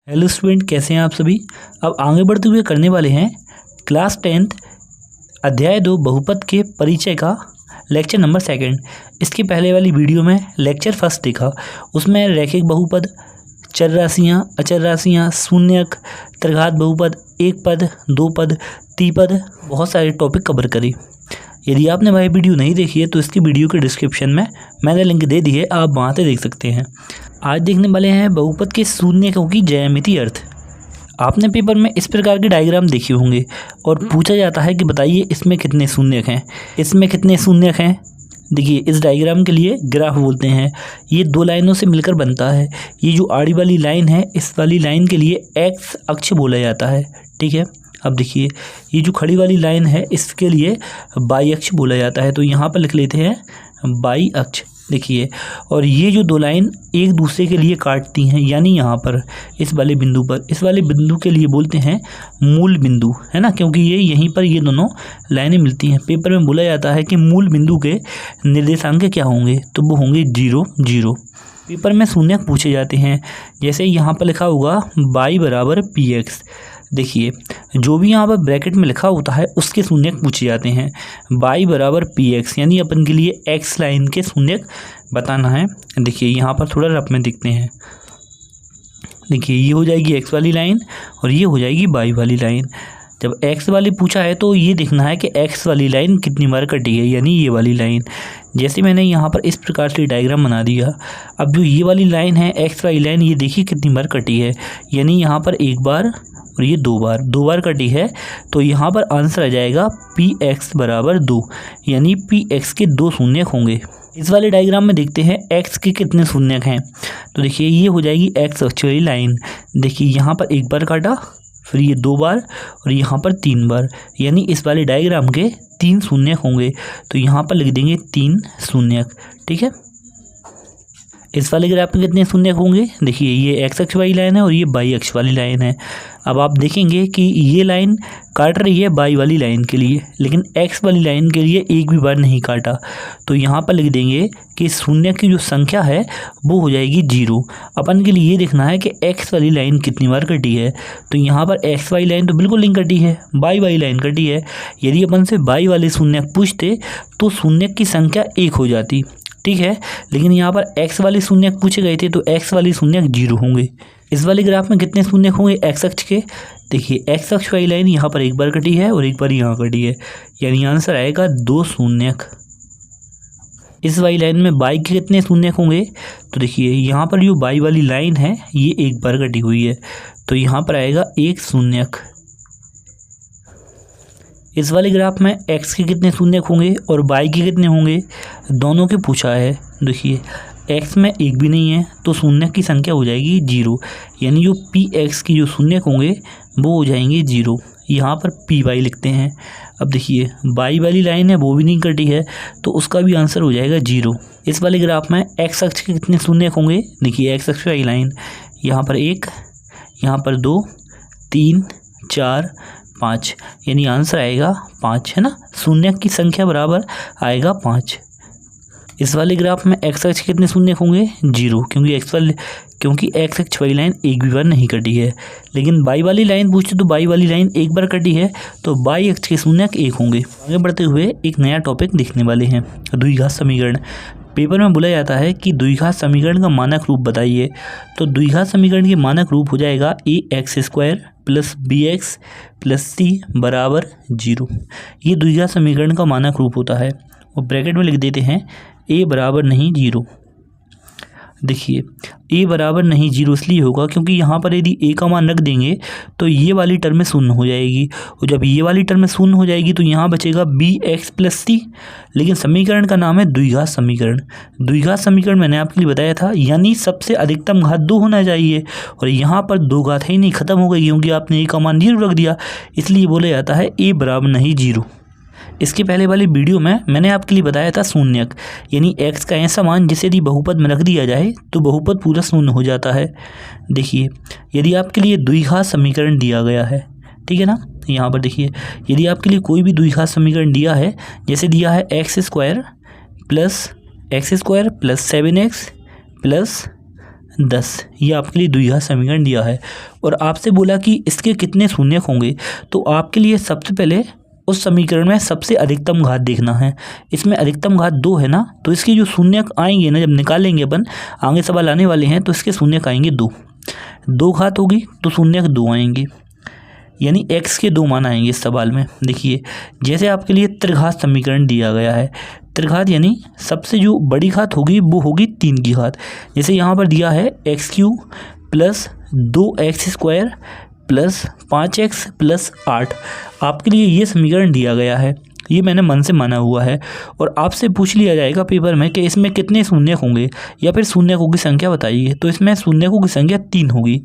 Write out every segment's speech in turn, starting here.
Hello student, कैसे हैं आप सभी। अब आगे बढ़ते हुए करने वाले हैं क्लास 10th अध्याय 2 बहुपद के परिचय का लेक्चर नंबर 2। इसके पहले वाली वीडियो में लेक्चर 1 देखा, उसमें रैखिक बहुपद, चर राशियाँ, अचर राशियाँ, शून्यक, त्रिघात बहुपद, एक पद, दो पद, त्रिपद, बहुत सारे टॉपिक कवर करे। यदि आपने वह वीडियो नहीं देखी है तो इसकी वीडियो के डिस्क्रिप्शन में मैंने लिंक दे दी है, आप वहाँ से देख सकते हैं। आज देखने वाले हैं बहुपद के शून्यकों की ज्यामितीय अर्थ। आपने पेपर में इस प्रकार के डायग्राम देखे होंगे और पूछा जाता है कि बताइए इसमें कितने शून्यक हैं, इसमें कितने शून्यक हैं। देखिए, इस डायग्राम के लिए ग्राफ बोलते हैं। ये दो लाइनों से मिलकर बनता है। ये जो आड़ी वाली लाइन है, इस वाली लाइन के लिए एक्स अक्ष बोला जाता है। ठीक है, अब देखिए ये जो खड़ी वाली लाइन है इसके लिए वाई अक्ष बोला जाता है। तो यहाँ पर लिख लेते हैं वाई अक्ष। देखिए, और ये जो दो लाइन एक दूसरे के लिए काटती हैं, यानी यहाँ पर इस वाले बिंदु पर, इस वाले बिंदु के लिए बोलते हैं मूल बिंदु, है ना, क्योंकि ये यहीं पर ये दोनों लाइनें मिलती हैं। पेपर में बोला जाता है कि मूल बिंदु के निर्देशांक क्या होंगे, तो वो होंगे 0, 0। पेपर में शून्यक पूछे जाते हैं, जैसे यहाँ पर लिखा होगा y बराबर px। देखिए, जो भी यहाँ पर ब्रैकेट में लिखा होता है उसके शून्यक पूछे जाते हैं। y बराबर px यानी अपन के लिए x लाइन के शून्यक बताना है। देखिए, यहाँ पर थोड़ा रफ में देखते हैं। देखिए, ये हो जाएगी x वाली लाइन और ये हो जाएगी y वाली लाइन। जब x वाली पूछा है तो ये देखना है कि x वाली लाइन कितनी बार कटी है, यानी ये वाली लाइन। जैसे मैंने यहाँ पर इस प्रकार से डायग्राम बना दिया। अब जो ये वाली लाइन है x वाली लाइन, ये देखिए कितनी बार कटी है, यानी यहाँ पर एक बार और ये दो बार कटी है। तो यहाँ पर आंसर आ जाएगा px बराबर 2, यानी px के 2 शून्यक होंगे। इस वाले डायग्राम में देखते हैं x के कितने शून्यक हैं। तो देखिए, ये हो जाएगी x अक्ष वाली लाइन। देखिए, यहाँ पर एक बार काटा, फिर ये 2 बार और यहाँ पर 3 बार, यानी इस वाले डायग्राम के 3 शून्यक होंगे। तो यहाँ पर लिख देंगे 3 शून्यक। ठीक है, इस वाले ग्राफ में कितने शून्यक होंगे। देखिए, ये एक्स अक्ष वाली लाइन है और ये वाई अक्ष वाली लाइन है। अब आप देखेंगे कि ये लाइन काट रही है वाई वाली लाइन के लिए, लेकिन एक्स वाली लाइन के लिए एक भी बार नहीं काटा। तो यहाँ पर लिख देंगे कि शून्यक की जो संख्या है वो हो जाएगी 0। अपन के लिए ये देखना है कि एक्स वाली लाइन कितनी बार कटी है। तो यहाँ पर एक्स वाली लाइन तो बिल्कुल नहीं कटी है, वाई वाली लाइन कटी है। यदि अपन से वाई वाले शून्यक पूछते तो शून्यक की संख्या 1 हो जाती। ठीक है, लेकिन यहाँ पर x वाले शून्यक पूछे गए थे तो x वाले शून्यक 0 होंगे। इस वाले ग्राफ में कितने शून्यक होंगे x अक्ष के। देखिए, x अक्ष वाली लाइन यहाँ पर एक बार कटी है और एक बार यहाँ कटी है, यानी आंसर आएगा 2 शून्यक। इस वाली लाइन में y के कितने शून्यक होंगे। तो देखिए, यहाँ पर जो y वाली लाइन है ये एक बार कटी हुई है, तो यहाँ पर आएगा 1 शून्यक। इस वाले ग्राफ में x के कितने शून्यक होंगे और y के कितने होंगे, दोनों के पूछा है। देखिए, x में एक भी नहीं है तो शून्यक की संख्या हो जाएगी 0, यानी जो px की जो शून्यक होंगे वो हो जाएंगे 0। यहाँ पर py लिखते हैं। अब देखिए, y वाली लाइन है वो भी नहीं कटी है तो उसका भी आंसर हो जाएगा 0। इस वाले ग्राफ में x अक्ष के कितने शून्यक होंगे। देखिए, x अक्ष वाली लाइन यहाँ पर 1, यहाँ पर 2, 3, 4, 5, यानी आंसर आएगा 5, है ना। शून्यक की संख्या बराबर आएगा 5। इस वाले ग्राफ में x अक्ष कितने शून्यक होंगे 0, क्योंकि x अक्ष वाली लाइन एक भी बार नहीं कटी है। लेकिन y वाली लाइन पूछते तो y वाली लाइन एक बार कटी है, तो y अक्ष के शून्यक 1 होंगे। आगे बढ़ते हुए एक नया टॉपिक देखने वाले हैं, द्विघात समीकरण। पेपर में बोला जाता है कि द्विघात समीकरण का मानक रूप बताइए। तो द्विघात समीकरण के मानक रूप हो जाएगा ax² plus bx plus c बराबर 0। ये द्विघात समीकरण का मानक रूप होता है और ब्रैकेट में लिख देते हैं a बराबर नहीं 0। देखिए, a बराबर नहीं 0 इसलिए होगा क्योंकि यहाँ पर यदि a का मान रख देंगे तो ये वाली टर्म शून्य हो जाएगी, और जब ये वाली टर्म शून्य हो जाएगी तो यहाँ बचेगा bx प्लस c। लेकिन समीकरण का नाम है द्विघात समीकरण। द्विघात समीकरण मैंने आपके लिए बताया था, यानी सबसे अधिकतम घात 2 होना चाहिए, और यहाँ पर 2 घात है ही नहीं, खत्म हो गई क्योंकि आपने a का मान 0 रख दिया, इसलिए बोला जाता है a बराबर नहीं 0। इसके पहले वाली वीडियो में मैंने आपके लिए बताया था शून्यक, यानी x का ऐसा मान जिसे यदि बहुपद में रख दिया जाए तो बहुपद पूरा शून्य हो जाता है। देखिए, यदि आपके लिए द्विघात समीकरण दिया गया है, ठीक है ना, यहाँ पर देखिए, यदि आपके लिए कोई भी द्विघात समीकरण दिया है, जैसे दिया है x² प्लस 7x प्लस 10। ये आपके लिए द्विघात समीकरण दिया है और आपसे बोला कि इसके कितने शून्यक होंगे। तो आपके लिए सबसे पहले उस समीकरण में सबसे अधिकतम घात देखना है। इसमें अधिकतम घात 2 है ना, तो इसके जो शून्यक आएंगे ना, जब निकालेंगे अपन, आगे सवाल आने वाले हैं, तो इसके शून्यक आएंगे 2 घात होगी तो शून्यक 2 आएंगे, यानी x के 2 मान आएंगे इस सवाल में। देखिए जैसे आपके लिए त्रिघात समीकरण दिया गया है, त्रिघात यानी सबसे जो बड़ी घात होगी वो होगी 3 की घात। जैसे यहाँ पर दिया है x³ plus 2x² plus 5x plus 8। आपके लिए ये समीकरण दिया गया है, ये मैंने मन से माना हुआ है। और आपसे पूछ लिया जाएगा पेपर में कि इसमें कितने शून्यक होंगे या फिर शून्यकों की संख्या बताइए, तो इसमें शून्यकों की संख्या 3 होगी,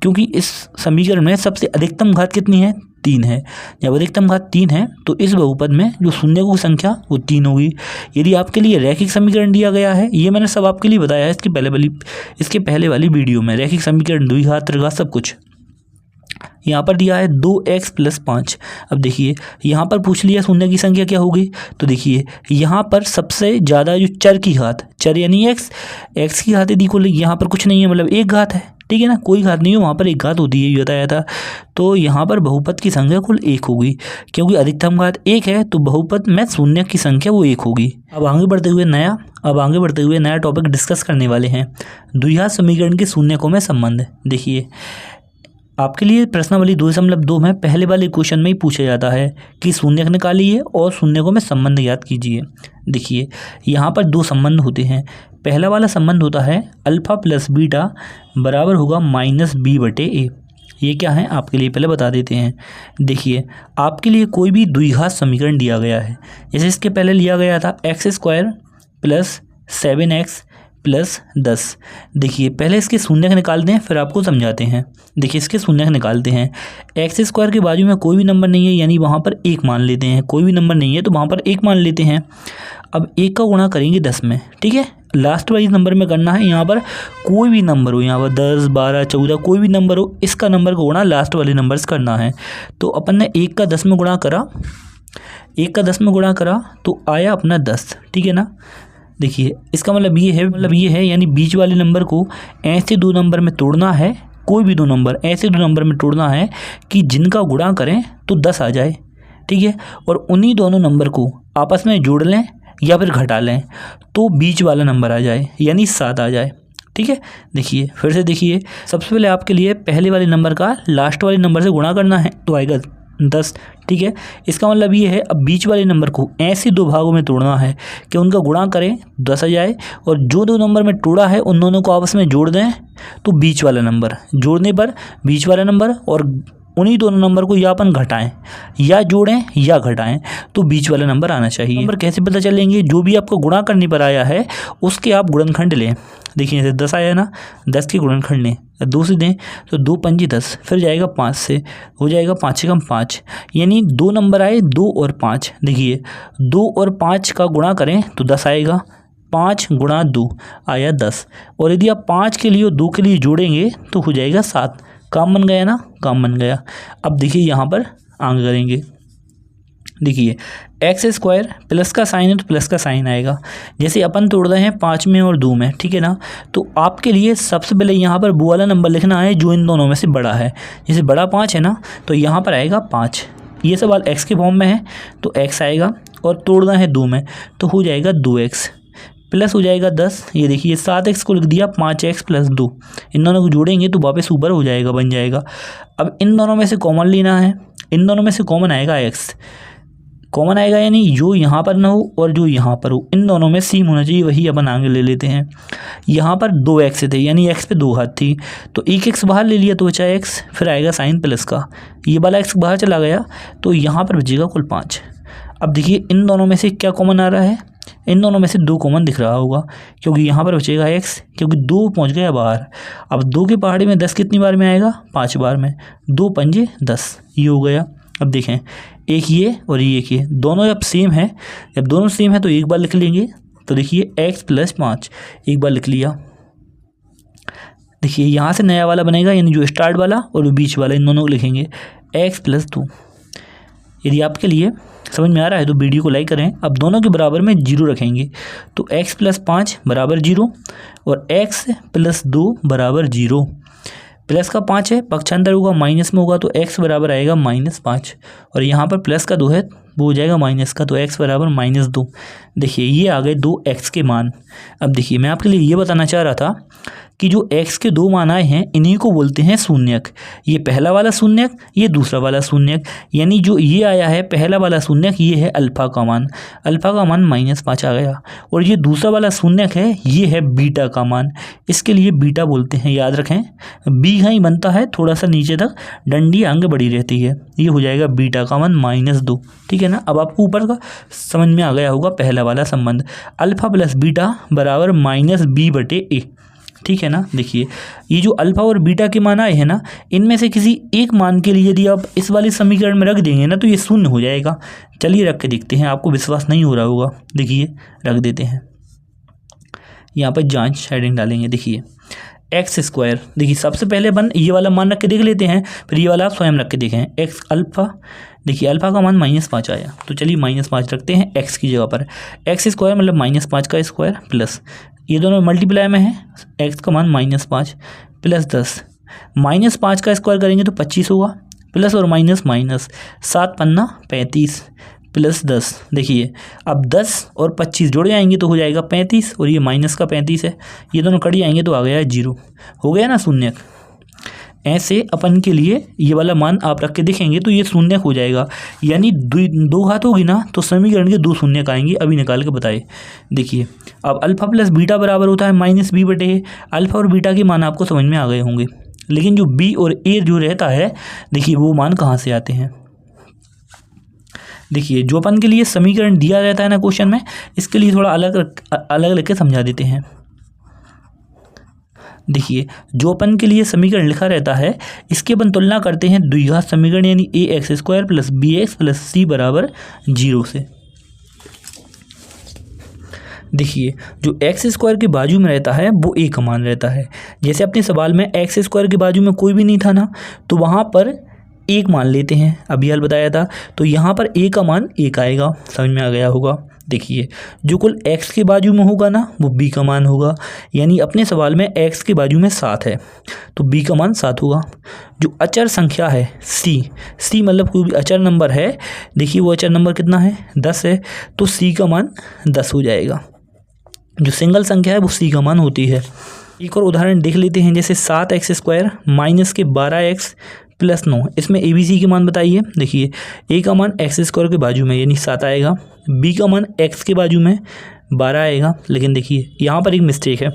क्योंकि इस समीकरण में सबसे अधिकतम घात कितनी है, 3 है। जब अधिकतम घात 3 है तो इस बहुपद में जो शून्यकों की संख्या वो 3 होगी। यदि आपके लिए रैखिक समीकरण दिया गया है, ये मैंने सब आपके लिए बताया है इसके पहले वाली वीडियो में, रैखिक समीकरण, द्विघात, त्रिघात, सब कुछ। यहाँ पर दिया है 2x प्लस 5। अब देखिए यहाँ पर पूछ लिया शून्य की संख्या क्या होगी, तो देखिए यहाँ पर सबसे ज़्यादा जो चर की घात, चर यानी x की घात यदि को यहाँ पर कुछ नहीं है, मतलब एक घात है, ठीक है ना, कोई घात नहीं है, वहाँ पर एक घात होती है, ये बताया था। तो यहाँ पर बहुपद की संख्या कुल 1 होगी, क्योंकि अधिकतम घात 1 है तो बहुपद में शून्य की संख्या वो 1 होगी। अब आगे बढ़ते हुए नया टॉपिक डिस्कस करने वाले हैं, द्विघात समीकरण के शून्यकों में संबंध। देखिए आपके लिए प्रश्नावली 2.2 में पहले वाले क्वेश्चन में ही पूछा जाता है कि शून्यक निकालिए और शून्यकों में संबंध ज्ञात कीजिए। देखिए यहाँ पर 2 संबंध होते हैं। पहला वाला संबंध होता है अल्फा प्लस बीटा बराबर होगा -b/a। ये क्या है आपके लिए पहले बता देते हैं। देखिए आपके लिए कोई भी द्विघात समीकरण दिया गया है, जैसे इसके पहले लिया गया था x² प्लस 7x प्लस 10। देखिए पहले इसके शून्यक निकालते हैं, फिर आपको समझाते हैं। देखिए इसके शून्यक निकालते हैं, x² के बाजू में कोई भी नंबर नहीं है, यानी वहाँ पर 1 मान लेते हैं। कोई भी नंबर नहीं है तो वहाँ पर 1 मान लेते हैं। अब 1 का गुणा करेंगे 10 में, ठीक है, लास्ट वाइज नंबर में करना है। यहाँ पर कोई भी नंबर हो, यहाँ पर 10, 12, 14 कोई भी नंबर हो, इसका नंबर का गुणा लास्ट वाले नंबर से करना है। तो अपन ने 1 का 10 में गुणा करा, 1 का 10 में गुणा करा तो आया अपना 10, ठीक है ना। देखिए इसका मतलब ये है यानी बीच वाले नंबर को ऐसे 2 नंबर में तोड़ना है, कोई भी 2 नंबर ऐसे 2 नंबर में तोड़ना है कि जिनका गुणा करें तो 10 आ जाए, ठीक है। और उन्हीं दोनों नंबर को आपस में जोड़ लें या फिर घटा लें तो बीच वाला नंबर आ जाए, यानी 7 आ जाए, ठीक है। देखिए फिर से देखिए, सबसे पहले आपके लिए पहले वाले नंबर का लास्ट वाले नंबर से गुणा करना है तो आएगा 10, ठीक है। इसका मतलब ये है अब बीच वाले नंबर को ऐसे 2 भागों में तोड़ना है कि उनका गुणा करें 10 आ जाए, और जो 2 नंबर में तोड़ा है उन दोनों को आपस में जोड़ दें तो बीच वाला नंबर, जोड़ने पर बीच वाला नंबर, और उन्हीं दोनों नंबर को या अपन घटाएं या जोड़ें या घटाएं तो बीच वाला नंबर आना चाहिए। नंबर कैसे पता चलेंगे, जो भी आपको गुणा करने पर आया है उसके आप गुणनखंड लें। देखिए जैसे 10 आया ना, 10 के गुणनखंड लें, 2 से दें तो 2 पंजी 10, फिर जाएगा 5 से, हो जाएगा 5 से कम 5, यानी 2 नंबर आए 2 और 5। देखिए 2 और 5 का गुणा करें तो 10 आएगा, 5 गुणा 2 आया 10, और यदि आप 5 के लिए और 2 के लिए जोड़ेंगे तो हो जाएगा 7। काम बन गया ना, काम बन गया। अब देखिए यहाँ पर आगे करेंगे, देखिए x² प्लस का साइन है तो प्लस का साइन आएगा। जैसे अपन तोड़ रहे हैं 5 में और 2 में, ठीक है ना, तो आपके लिए सबसे पहले यहाँ पर वो वाला नंबर लिखना है जो इन दोनों में से बड़ा है। जैसे बड़ा 5 है ना, तो यहाँ पर आएगा 5। ये सवाल x के फॉर्म में है तो x आएगा, और तोड़ना है 2 में तो हो जाएगा 2x, प्लस हो जाएगा 10। ये देखिए 7x को लिख दिया, 5x प्लस 2, इन दोनों को जोड़ेंगे तो वापस ऊपर हो जाएगा, बन जाएगा। अब इन दोनों में से कॉमन लेना है, इन दोनों में से कॉमन आएगा x, कॉमन आएगा यानी जो यहाँ पर ना हो और जो यहाँ पर हो, इन दोनों में सेम होना चाहिए, वही अपन आगे ले लेते हैं। यहाँ पर 2x थे यानी x पे 2 घात थी, तो एक x बाहर ले लिया तो बचा x, फिर आएगा साइन प्लस का, ये वाला x बाहर चला गया तो यहाँ पर बचेगा कुल 5। अब देखिए इन दोनों में से क्या कॉमन आ रहा है, इन दोनों में से 2 कॉमन दिख रहा होगा, क्योंकि यहाँ पर बचेगा x, क्योंकि 2 पहुँच गया बाहर। अब 2 के पहाड़ी में 10 कितनी बार में आएगा, 5 बार में, 2 पंजे 10, ये हो गया। अब देखें एक ये और ये एक ये, दोनों अब सेम है, जब दोनों सेम है तो एक बार लिख लेंगे, तो देखिए x प्लस 5 एक बार लिख लिया। देखिए यहाँ से नया वाला बनेगा, यानी जो स्टार्ट वाला और जो बीच वाला, इन दोनों को लिखेंगे x प्लस 2, यदि आपके लिए समझ में आ रहा है तो वीडियो को लाइक करें। अब दोनों के बराबर में 0 रखेंगे तो x + 5 = 0 और x + 2 = 0। प्लस का 5 है, पक्षांतर होगा माइनस में होगा तो x बराबर आएगा -5 और यहाँ पर प्लस का 2 है वो हो जाएगा माइनस का, तो x बराबर -2। देखिए ये आ गए 2 x के मान। अब देखिए मैं आपके लिए ये बताना चाह रहा था कि जो x के 2 मान आए हैं इन्हीं को बोलते हैं शून्यक। ये पहला वाला शून्यक, ये दूसरा वाला शून्यक, यानी जो ये आया है पहला वाला शून्यक ये है अल्फा का मान, अल्फा का मान -5 आ गया। और ये दूसरा वाला शून्यक है ये है बीटा का मान, इसके लिए बीटा बोलते हैं। याद रखें बी ही बनता है, थोड़ा सा नीचे तक डंडी आगे बढ़ी रहती है, ये हो जाएगा बीटा का मान -2। ठीक है ना। अब आपको ऊपर का समझ में आ गया होगा पहला वाला संबंध, अल्फा + बीटा बराबर -b/a। ठीक है ना। देखिए ये जो अल्फा और बीटा के मान आए हैं ना, इनमें से किसी एक मान के लिए यदि आप इस वाले समीकरण में रख देंगे ना तो ये शून्य हो जाएगा। चलिए रख के देखते हैं, आपको विश्वास नहीं हो रहा होगा। देखिए रख देते हैं, यहाँ पर जांच हेडिंग डालेंगे। देखिए x², देखिए सबसे पहले ये वाला मान रख के देख लेते हैं, फिर ये वाला आप स्वयं रख के देखें। x अल्फा, देखिए अल्फा का मान -5 आया तो चलिए -5 रखते हैं x की जगह पर। x² मतलब -5 का स्क्वायर प्लस ये दोनों मल्टीप्लाई में है, x का मान -5 प्लस 10, -5 का स्क्वायर करेंगे तो 25 होगा, प्लस और माइनस माइनस, 7 पन्ना 35 प्लस 10। देखिए अब 10 और 25 जुड़ जाएंगे तो हो जाएगा 35 और ये माइनस का 35 है, ये दोनों कट जाएंगे तो आ गया 0, हो गया ना शून्यक। ऐसे अपन के लिए ये वाला मान आप रख के देखेंगे तो ये शून्यक हो जाएगा, यानी 2 घात होगी ना तो समीकरण के 2 शून्यक आएंगे। अभी निकाल के बताए। देखिए अब अल्फा + बीटा बराबर होता है -b/a। अल्फा और बीटा के मान आपको समझ में आ गए होंगे, लेकिन जो b और a जो रहता है देखिए वो मान कहाँ से आते हैं। देखिए जो अपन के लिए समीकरण दिया रहता है ना क्वेश्चन में, इसके लिए थोड़ा अलग लिख के समझा देते हैं। देखिए जो अपन के लिए समीकरण लिखा रहता है इसकी अपन तुलना करते हैं द्विघात समीकरण यानी ax² + bx + c = 0 से। देखिए जो x² के बाजू में रहता है वो a का मान रहता है। जैसे अपने सवाल में x² के बाजू में कोई भी नहीं था ना तो वहाँ पर 1 मान लेते हैं, अभी हाल बताया था, तो यहाँ पर a का मान 1 आएगा, समझ में आ गया होगा। देखिए जो कुल x के बाजू में होगा ना वो b का मान होगा, यानी अपने सवाल में x के बाजू में 7 है तो b का मान 7 होगा। जो अचर संख्या है c मतलब कोई भी अचर नंबर है, देखिए वो अचर नंबर कितना है 10 है तो c का मान 10 हो जाएगा। जो सिंगल संख्या है वो c का मान होती है। एक और उदाहरण देख लेते हैं, जैसे 7x² माइनस के 12x + 9, इसमें a b c के मान बताइए। देखिए a का मान x² के बाजू में यानी 7 आएगा, b का मान x के बाजू में 12 आएगा। लेकिन देखिए यहाँ पर एक मिस्टेक है,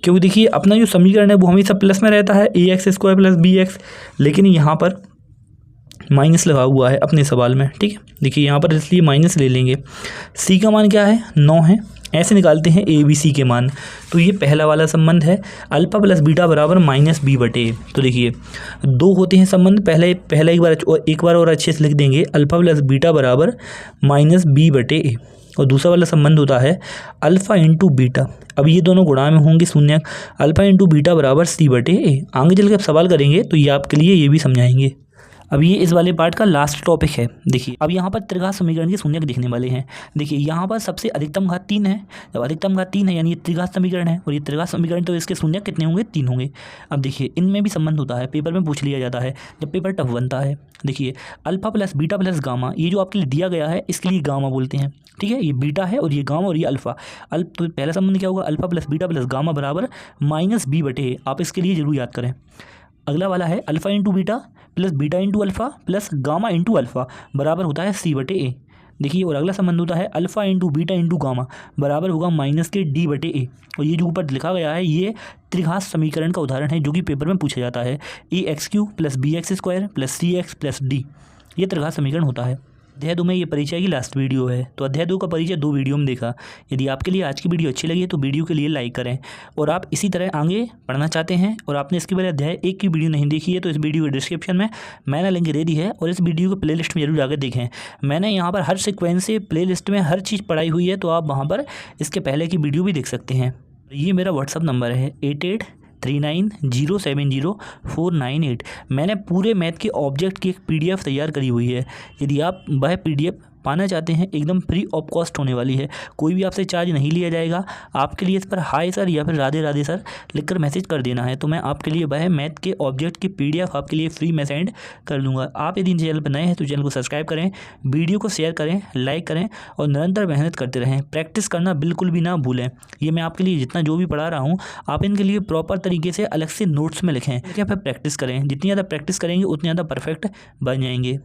क्योंकि देखिए अपना जो समीकरण है वो हमेशा प्लस में रहता है ax² + bx, लेकिन यहाँ पर माइनस लगा हुआ है अपने सवाल में। ठीक है, देखिए यहाँ पर इसलिए माइनस ले लेंगे। c का मान क्या है 9 है, ऐसे निकालते हैं a b c के मान। तो ये पहला वाला संबंध है अल्फा + बीटा बराबर -b/a। तो देखिए 2 होते हैं संबंध, पहला एक बार और अच्छे से लिख देंगे, अल्फा + बीटा बराबर -b/a। और दूसरा वाला संबंध होता है अल्फा × बीटा। अब ये दोनों गुणा में होंगे शून्यक, अल्फा × बीटा बराबर c/a। आगे चल के आप सवाल करेंगे तो ये आपके लिए ये भी समझाएंगे। अब ये इस वाले पार्ट का लास्ट टॉपिक है। देखिए अब यहाँ पर त्रिघात समीकरण के शून्यक दिखने वाले हैं। देखिए यहाँ पर सबसे अधिकतम घात 3 है, जब अधिकतम घात 3 है यानी ये त्रिघात समीकरण है, और ये त्रिघात समीकरण तो इसके शून्यक कितने होंगे 3 होंगे। अब देखिए इनमें भी संबंध होता है, पेपर में पूछ लिया जाता है जब पेपर टफ बनता है। देखिए अल्फा + बीटा + गामा, ये जो आपके लिए दिया गया है इसके लिए गामा बोलते हैं। ठीक है, ये बीटा है और ये गामा और ये अल्फा। तो पहला संबंध क्या होगा, अल्फा + बीटा + गामा बराबर -b/a। आप इसके लिए जरूर याद करें। अगला वाला है alpha × beta + beta × alpha + gamma × alpha बराबर होता है c/a। देखिए और अगला संबंध होता है अल्फा × बीटा × गामा बराबर होगा -d/a। और ये जो ऊपर लिखा गया है ये त्रिघात समीकरण का उदाहरण है जो कि पेपर में पूछा जाता है। ax³ + bx² + cx + d, ये त्रिघात समीकरण होता है। अध्याय 2 में ये परिचय की लास्ट वीडियो है, तो अध्याय 2 का परिचय 2 वीडियो में देखा। यदि आपके लिए आज की वीडियो अच्छी लगी है तो वीडियो के लिए लाइक करें, और आप इसी तरह आगे पढ़ना चाहते हैं और आपने इसके पहले अध्याय 1 की वीडियो नहीं देखी है तो इस वीडियो के डिस्क्रिप्शन में मैंने लिंक दे दी है, और इस वीडियो को प्लेलिस्ट में जरूर जाकर देखें। मैंने यहाँ पर हर सीक्वेंस से प्लेलिस्ट में हर चीज़ पढ़ाई हुई है, तो आप वहाँ पर इसके पहले की वीडियो भी देख सकते हैं। ये मेरा व्हाट्सअप नंबर है 39070498। मैंने पूरे मैथ के ऑब्जेक्ट की एक PDF तैयार करी हुई है। यदि आप वह PDF पाना चाहते हैं, एकदम फ्री ऑफ कॉस्ट होने वाली है, कोई भी आपसे चार्ज नहीं लिया जाएगा। आपके लिए इस पर हाय सर या फिर राधे राधे सर लिखकर मैसेज कर देना है, तो मैं आपके लिए वह मैथ के ऑब्जेक्ट की PDF आपके लिए फ्री में सेंड कर दूंगा। आप यदि चैनल पर नए हैं तो चैनल को सब्सक्राइब करें, वीडियो को शेयर करें, लाइक करें और निरंतर मेहनत करते रहें। प्रैक्टिस करना बिल्कुल भी ना भूलें। ये मैं आपके लिए जितना जो भी पढ़ा रहा हूँ, आप इनके लिए प्रॉपर तरीके से अलग से नोट्स में लिखें, क्या फिर प्रैक्टिस करें। जितनी ज़्यादा प्रैक्टिस करेंगे उतनी ज़्यादा परफेक्ट बन जाएंगे।